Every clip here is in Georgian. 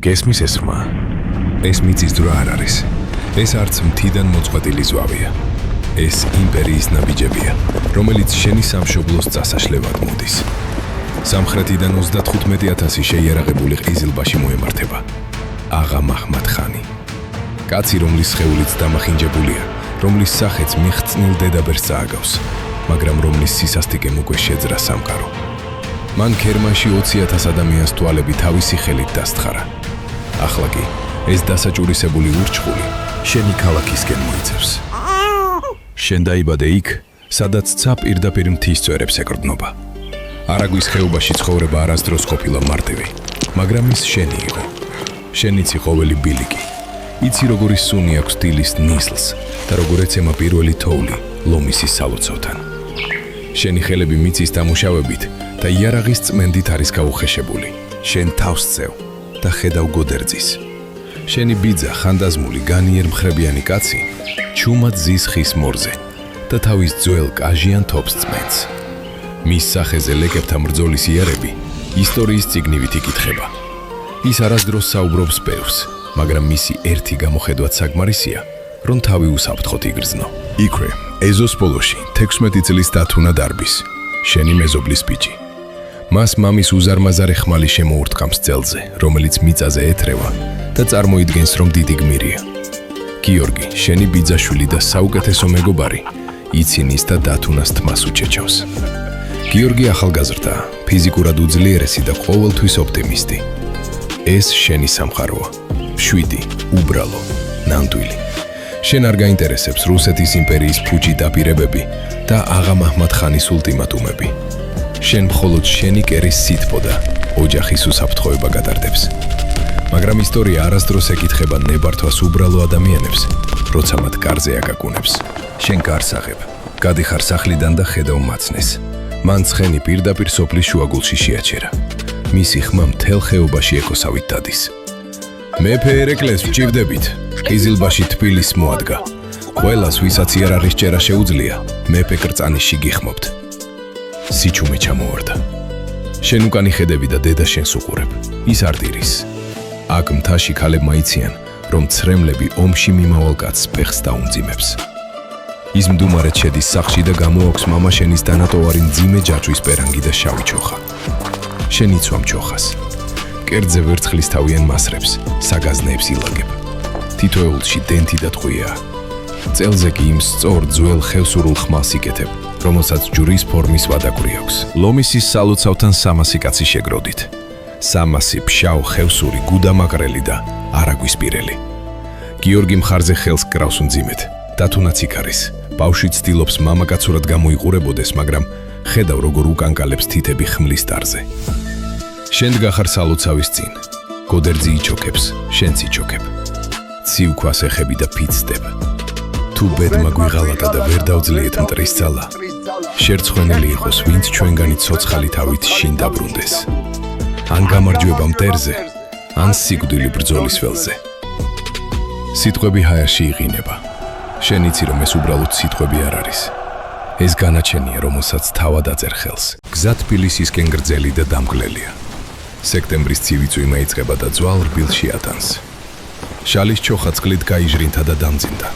გესმის ეს რმა? ეს მიწის ძვრა არ არის. ეს არც მთიდან მოწყვეტილი ზვავია. ეს იმპერიის ნაბიჯებია, რომელიც შენი სამშობლოს წასაშლელად მოდის. სამხრეთიდან 35,000 შეიარაღებული ყიზილბაში მოემართება. აღა მაჰმად ხანი. კაცი, რომლის სხეულიც დამახინჯებულია, რომლის სახეც მიხწნილ დედაბერს წააგავს, მაგრამ რომლის სისასტიკემ უკვე შეძრა სამყარო. მან ქერმაში 20,000 ადამიანს თვალები თავისი ხელით დასთხარა. ახლა კი ეს დასაჭურისებული ურჩხული შენი ქალაქისკენ მოიცევს. შენ დაიბადე იქ, სადაც ცა პირდაპირ მთის წვერებს ეკრდნობა. არაგვის ხეობაში ცხოვრება არასდროს ყოფილა მარტივი, მაგრამ ის შენი იყო. შენიც ყოველი ბილიკი. იცი როგორი სუნი აქვს დილის ნისლს და როგორ ეცემა პირველი თოვლი ლომისის სალოცავთან. შენი ხელები მიწის დამუშავებით და იარაღის წმენდით არის გაუხეშებული. შენ თავს წევ და ხედავ გოდერძის. შენი ბიძა ხანდაზმული განიერ მხრებიანი კაცი ჩუმად ზის ხის მორზე და თავის ძველ კაჟიან თოფს წმენს. მის სახეზე ლეკებთა მბრძოლის იარები ისტორიის წიგნივით იკითხება. ის არასდროს საუბრობს ბევრს, მაგრამ მისი ერთი გამოხედვაც საკმარისია, რომ თავი უსაფრთხოდ იგრძნო. იქვე, ეზოს პოლოში 16 წლის დათუნა დარბის, შენი მეზობლის ბიჭი. მას მამის უზარმაზარი ხმალი შემოურტყამს წელზე, რომელიც მიწაზე ეთრევა და წარმოიდგენს, რომ დიდი გმირია. გიორგი, შენი ბიძაშვილი და საუკეთესო მეგობარი, იცინის და დათუნას თმას უჩეჩავს. გიორგი ახალგაზრდაა, ფიზიკურად უძლიერესი და ყოველთვის ოპტიმისტი. ეს შენი სამყაროა. 7, უბრალო, ნამდვილი. შენ არ გაინტერესებს რუსეთის იმპერიის ფუჭი დაპირებები და აღა მაჰმად ხანის ულტიმატუმები. შენ მხოლოდ შენი კერის სითბო და ოჯახის უსაფრთხოება გატარდებს. მაგრამ ისტორია არასდროს ეკითხება ნებართვას უბრალო ადამიანებს, როცა მათ კარზე აკაკუნებს. შენ კარს აღებ, გადიხარ სახლიდან და ხედავ მაცნეს. მან ცხენი პირდაპირ სოფლის შუაგულში შეაჩერა. მისი ხმა მთელ ხეობაში ეკოსავით დადის. მეფე ერეკლეს ვჭირდებით, ყიზილბაში თბილის მოადგა. ყველას, ვისაც იარაღის ჭერა შეუძლია, მეფე კრწანიში გიხმობთ. სიჩუმე ჩამოვარდა. შენ უკანი ხედები და დედა შენს უყურებ. ის არტირის. აქ მთაში ქალებმა იციან, რომ ცრემლები ომში მიმავალ კაცს ფეხს დაუმძიმებს. ის მდუმარედ შედის სახლში და გამოაქვს მამა შენის დანატოვარი მძიმე ჯაჭვის პერანგი და შავი ჩოხა. შენ იცვამ ჩოხას. კერძზე ვერცხლის თავიან მასრებს, საგაზნეებს ილაგებ. თითოეულში დენთი და ტყვია. წელზე კი იმ სწორ ძველ ხევსურულ ხმალს იკეთებ, რომელსაც ჯვრის ფორმის ვადაკური აქვს. ლომისის სალოცავთან 300 კაცი შეგროდით. 300 ფშავ ხევსური გუდამაყრელი და არაგვისპირელი. გიორგი მხარზე ხელს კრავს მძიმედ, დათუნაც იქ არის. ბავშვი ცდილობს მამაკაცურად გამოიყურებოდეს, მაგრამ ხედავ როგორ უკანკალებს თითები ხმლის ტარზე. შენ დგახარ სალოცავის წინ. გოდერძი იჩოქებს, შენც იჩოქებ. ციუქვას ეხები და ფიცდებ. თუ ბედმა გვიღალატა და ვერ დავძლიეთ მტრის ძალა, შერცხვენილი იყოს, ვინც ჩვენგანი ცოცხალი თავით შინ დაბრუნდეს. ან გამარჯვება მტერზე, ან სიკვდილი ბრძოლის ველზე. სიტყვები ჰაერში იყინება. შენ იცი, რომ ეს უბრალოდ სიტყვები არ არის. ეს განაჩენია, რომელსაც თავად აწერ ხელს. გზა თბილისისკენ გრძელი და დამკვლელია. სექტემბრის ცივი წვიმა იწყება და ძვალ რბილში ატანს. შალის ჩოხა წყლით გაიჟრინთა და დამძინდა.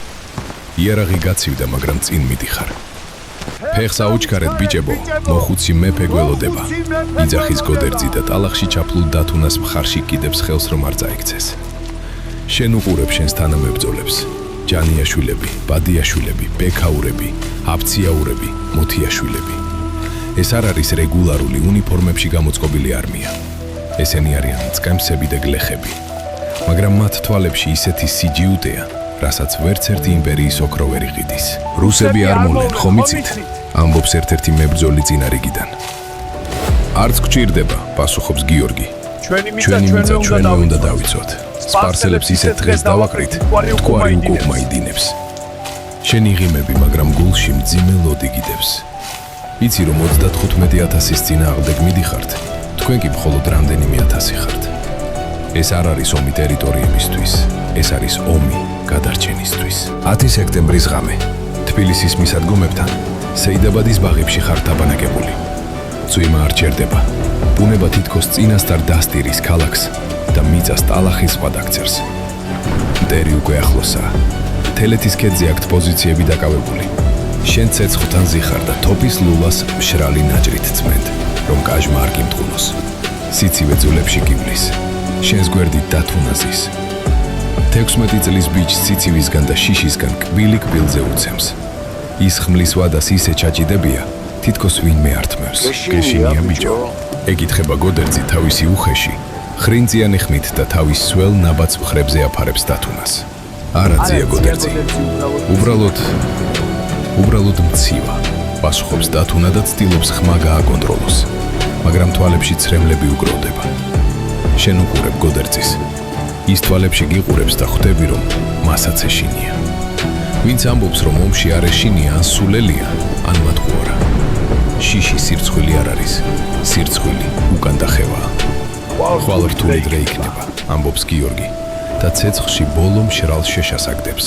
იარაღი გაცივდა, მაგრამ წინ მიდიხარ. ფეხს აუჩქარეთ ბიჭებო, მოხუცი მეფე გველოდება. იძახის გოდერძი და ტალახში ჩაფლულ დათუნას მხარში კიდებს ხელს, რომ არ წაიქცეს. შენ უყურებ შენს თანამებრძოლებს. ჯანიაშვილები, ბადიაშვილები, ბექაურები, აფციაურები, მოთიაშვილები. ეს არ არის რეგულარული უნიფორმებში გამოწყობილი არმია. ესენი არიან მწყემსები და გლეხები. მაგრამ მათ თვალებში ისეთი სიჯიუტეა, რასაც ვერც ერთი იმპერიის ოქრო ვერ იყიდის. რუსები არ მოვლენ, ხომ იცით? ამბობს ერთ-ერთი მებრძოლი წინარიგიდან. არც გჭირდება, პასუხობს გიორგი. ჩვენი მიწა ჩვენმა უნდა დავიცვათ. სპარსელებს ისეთ დღეს დავაკრით, მტკვარი უკუღმა იდინებს. შენი ღიმები, მაგრამ გულში მძიმე ლოდი გიდებს. იცი, რომ 35,000-ის წინააღმდეგ მიდიხართ, თქვენ კი მხოლოდ რამდენიმე ათასი ხართ. ეს არ არის ომი ტერიტორიებისთვის, ეს არის ომი გადარჩენისთვის. 10 სექტემბრის ღამე, თბილისის მისადგომებთან, სეიდაბადის ბაღებში ხარ დაბანაკებული. წვიმა არ ჩერდება. ბუნება თითქოს წინასწარ დასტირის ქალაქს და მიწას ტალახის ზღვა დაგწერს. მტერი უკვე ახლოსაა. თელეთის ქედზე აქვთ პოზიციები დაკავებული. შენ ცეცხლთან ზიხარ და თოფის ლულას მშრალი ნაჭრით წმენდ, რომ კაჟმა არ გიმტყუნოს. სიცივე ძულებში გივლის. შენს გვერდით დათუნაზის. 16 წლის ბიჭს სიცივისგან და შიშისგან კბილი-კბილზე უცემს. ის ხმლის ვადას ისე ჩაჭიდებია, თითქოს ვინმე არ თმევს. გეშინია ბიჭო. ეკითხება გოდერძი თავისი უხეში, ხრინწიანი ხმით და თავის სველ ნაბაც მხრებზე აფარებს დათუნას. არა ძია გოდერძი. უბრალოდ მცივა. პასუხობს დათუნა და ცდილობს ხმა გააკონტროლოს, მაგრამ თვალებში ცრემლები უკროვდება. შენ უყურებ გოდერძის. ის თვალებში გიყურებს და ხვდები, რომ მასაც ეშინია. ვინც ამბობს, რომ ომში არ ეშინია, ან სულელია, ან მათყუარა. შიში სირცხვილი არ არის, სირცხვილი უკან დახევაა. ხვალ რთული დღე იქნება, ამბობს გიორგი და ცეცხლში ბოლო მშრალ შეშას აგდებს.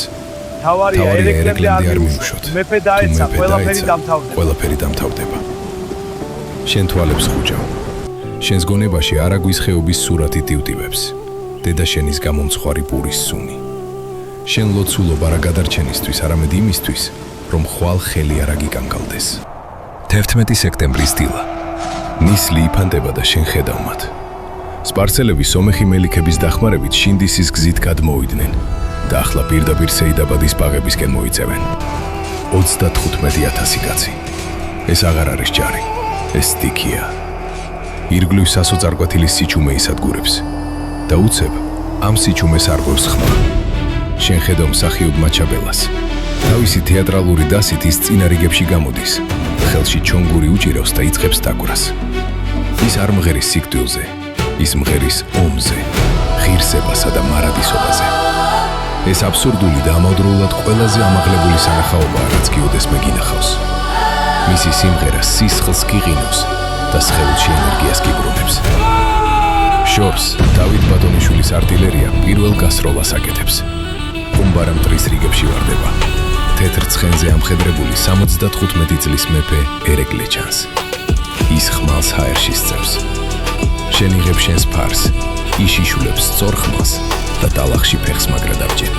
თავარია ერეკლემდე არ მიუშვოთ. მეფე დაეცა, ყველაფერი დამთავრდება. შენ თვალებს ხუჭავ. შენს გონებაში არაგვის ხეობის სურათი ტივტივებს. დედა შენის გამომცხვარი პურის სუნი. შენ ლოცულობ არა გადარჩენისთვის, არამედ იმისთვის, რომ ხვალ ხელი არ აგიკანკალდეს. 11 სექტემბრის დილა. ნისლი იფანტება და შენ ხედავ მათ. სპარსელები სომეხი მელიქების დახმარებით შინდისის გზით გადმოვიდნენ და ახლა პირდაპირ სეიდაბადის ბაღებისკენ მოიწევენ. 35,000 კაცი. ეს აღარ არის ჯარი, ეს სტიქია. ირგვლივ სასოწარკვეთილის სიჩუმე ისადგურებს და უცებ ამ სიჩუმეს არღვევს ხმა. შენ ხედავ მსახიობ მაჩაბელას. თავისი თეატრალური დასით ის წინა რიგებში გამოდის. ხელში ჩონგური უჭირავს და იწყებს დაკვრას. ის არ მღერის სიკვდილზე, ის მღერის ომზე, ღირსებასა და მარადისობაზე. ეს აბსურდული და ამავდროულად ყველაზე ამაღლებული სანახაობაა, რაც გიოდეს მეგინახავს. მისი სიმღერა სისხლს გიღინოს და სხეულში ენერგიას გიბრუნებს. შორს დავით ბატონიშვილის არტილერია პირველ გასროლას აკეთებს. ყუმბარა მტრის რიგებში ვარდება. თეთრ ცხენზე ამხედრებული 75 წლის მეფე ერეკლე ჩანს. ის ხმალს ჰაერში სწევს. შენ იღებ შენს ფარს, იშიშულებს სწორ ხმალს და ტალახში ფეხს მაგრა დაბჯენ.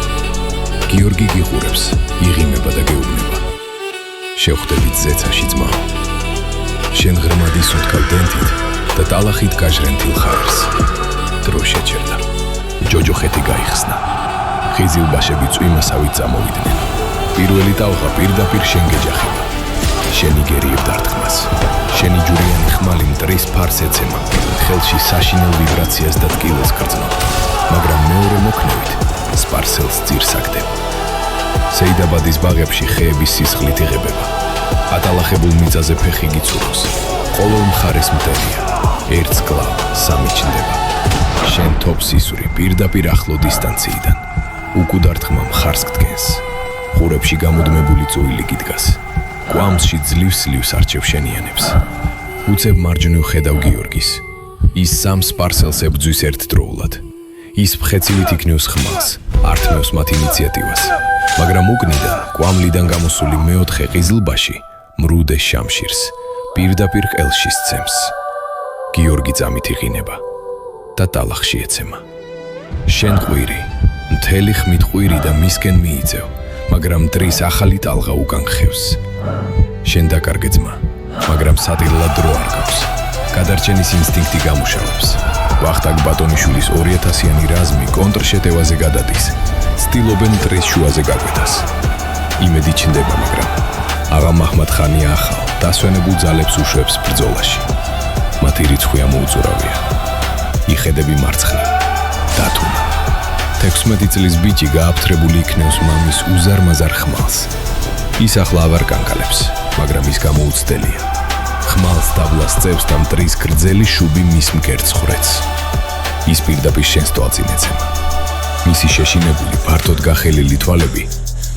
გიორგი გიყურებს, იღიმება და გეუბნება. შევხვდებით ზეცაში ძმა. შენ ღრმად ისუნთქავ დენთით და ტალახით გაჟრენ თილხაერს. დრო შეჩერდა. ჯოჯოხეთი გაიხსნა. ხიზილბაშები წვიმასავით წამოვიდნენ. პირველი ტალღა პირდაპირ შენ გეჯახება. შენ იგერიებ დარტყმას. შენი ჯვრიანი ხმალი მტრის ფარს ეცემა, ხელში საშინელ ვიბრაციას და ტკივილს გრძნობს, მაგრამ მეორე მოქნევით სპარსელს ძირს აგდებ. სეიდაბადის ბაღებში ხეების სისხლით იღებება. ატალახებულ მიწაზე ფეხი გიცურავს. ყოველ მხარეს მტერია. ერთს კლავ, სამი ჩნდება. შენ თოფს ისური პირდაპირ ახლო დისტანციიდან. უკუდარტყმა მხარს გდგენს. ხურებში გამუდმებული წუილი გიდგას. კვამსში ძლივს არჩევ შენიანებს. უცებ მარჯვნივ ხედავ გიორგის. ის სამ სპარსელს ებრძვის ერთდროულად. ის მხეცივით იქნევს ხმალს, ართმევს მათ ინიციატივას. მაგრამ უკნიდან, კვამლიდან გამოსული მეოთხე ყიზილბაში მრუდე შამშირს პირდაპირ ყელში სცემს. გიორგი წამით იყინება და ტალახში ეცემა. შენ ყვირი, მთელი ხმით ყვირი და მისკენ მიიწევ, მაგრამ მტრის ახალი ტალღა უკან ხევს. შენ დაკარგე ძმა, მაგრამ სადილად დრო არ გაქვს. გადარჩენის ინსტინქტი გამუშავებს. ვახტანგ ბატონიშვილის 2000-იანი რაზმი კონტრშეტევაზე გადადის. ცდილობენ მტრის შუაზე გაკვეთას. იმედი ჩნდება, მაგრამ აღა მაჰმად ხანია ახალ, დასვენებულ ძალებს უშვებს ბრძოლაში. მათი რიცხვი ამოუწურავია. იხედები მარცხნივ. დათუნა. 16 წლის ბიჭი გააფთრებული იქნევს მამის უზარმაზარ ხმალს. ის ახლა აღარ კანკალებს, მაგრამ ის გამოუცდელია. ხმალს დაბლას წევს და მტრის გრძელი შუბი მის მკერდს ხრეთს. ის პირდაპირ შენს თვალწინ ეცემა. მისი შეშინებული ფართოდ გახელილი თვალები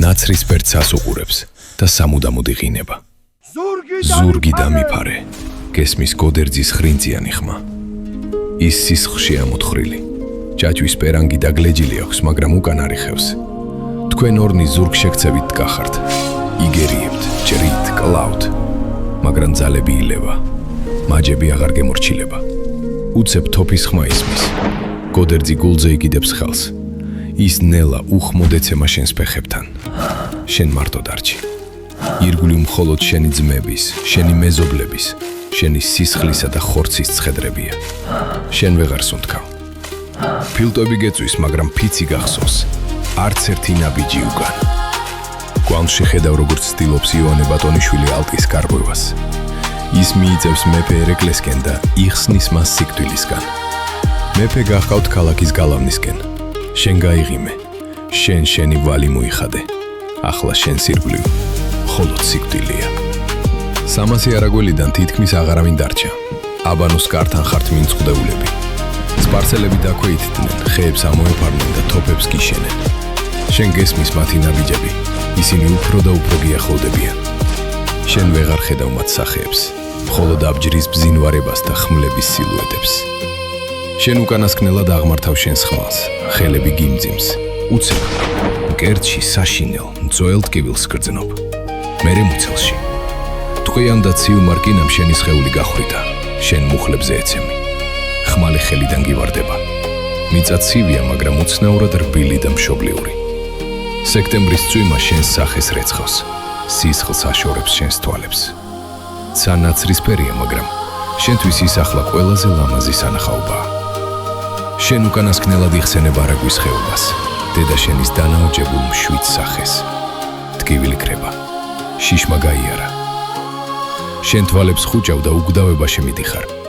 ნაცრის ბერცას უყურებს და სამუდამოდ იყინება. ზურგი დამიფარე, გესმის გოდერძის ხრინწიანი ხმა. ის სისხლში ამოთხრილი. ჭაჭვის პერანგი დაგლეჯილი აქვს, მაგრამ უკან არ იხევს. თქვენ ორნი ზურგშექცევით დგახართ. იგერიებთ, ჭრით, კლავთ, მაგრამ ძალები ილევა. მაჯები აღარ გემორჩილება. უცებ თოფის ხმა ისმის. გოდერძი გულზე იგიდებს ხელს. ის ნელა უხმოდ ეცემა შენს ფეხებთან. შენ მარტო დარჩი. ირგვლივ მხოლოდ შენი ძმების, შენი მეზობლების, შენი სისხლისა და ხორცის ცხედრებია. შენ ვეღარ სუნთქავ. ფილტვები გეწვის, მაგრამ ფიცი გახსოვს. არც ერთი ნაბიჯი უკან. გვამში ხედავ, როგორც ცდილობს იოანე ბატონიშვილი ალტის გარღვევას. ის მიიწევს მეფე ერეკლესკენ და იხსნის მას სიკვდილისგან. მეფე გახავთ ქალაქის გალავნისკენ. შენ გაიღიმე. შენი ვალი მოიხადე. ახლა შენს ირგვლივ მხოლოდ სიკვდილია. 300 არაგველიდან თითქმის აღარავინ დარჩა. აბანოს კართან ხართ მიმწყდეულები. სპარსელები დაქვეითდნენ, ხეებს ამოეფარნენ და თოფებს გიშენენ. შენ გესმის მათი ნაბიჯები. ისინი უფრო და უფრო გიახლოვდებიან. შენ ვეღარ ხედავ მათ სახეებს, მხოლოდ აბჯრის ბზინვარებას და ხმლების სილუეტებს. შენ უკანასკნელად აღმართავ შენს ხმალს, ხელები გიმძიმს. უცებ, მკერდში საშინელ, მწოელ ტკივილს გრძნობ. მერე მუცელში. ტყვიამ და ცივ მარკინამ შენი სხეული გახვიდა. შენ მუხლებზე ეცემი. ხმალი ხელიდან გივარდება. მიწა ცივია, მაგრამ უცნაურად რბილი და მშობლიური. სექტემბრის წვიმა შენს სახეს რეცხავს. სისხლს აშორებს შენს თვალებს. ცა ნაცრისფერია, მაგრამ შენთვის ის ახლა ყველაზე ლამაზი სანახაობაა. შენ უკანასკნელად იხსენებ არაგვის ხეობას, დედა შენის დანაოჭებულ მშვიდ სახეს. ტკივილი კრება, შიშმა გაიარა. შენ თვალებს ხუჭავ და უგდავებაში მიდიხარ.